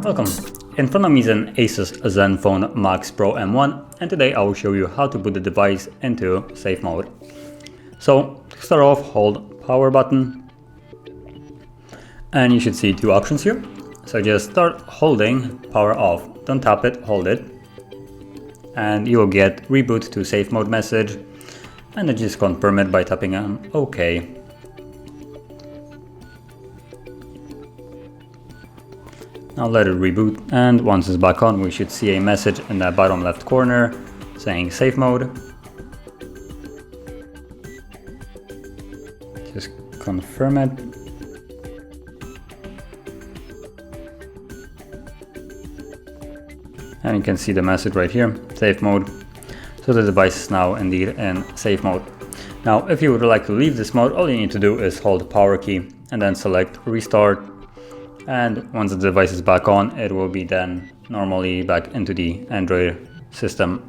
Welcome! In front of me is an ASUS ZenFone Max Pro M1, and today I will show you how to put the device into safe mode. So to start off, hold power button, and you should see two options here. So just start holding power off, don't tap it, hold it, and you will get reboot to safe mode message, and then just confirm it by tapping on OK. Now let it reboot, and once it's back on, we should see a message in the bottom left corner saying safe mode. Just confirm it. And you can see the message right here, safe mode. So the device is now indeed in safe mode. Now, if you would like to leave this mode, all you need to do is hold the power key and then select restart. And once the device is back on, it will be then normally back into the Android system.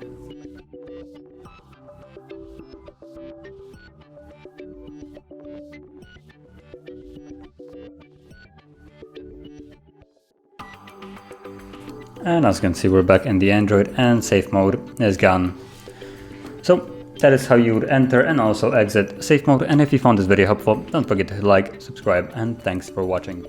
And as you can see, we're back in the Android and safe mode is gone. So that is how you would enter and also exit safe mode. And if you found this video helpful, don't forget to hit like, subscribe, and thanks for watching.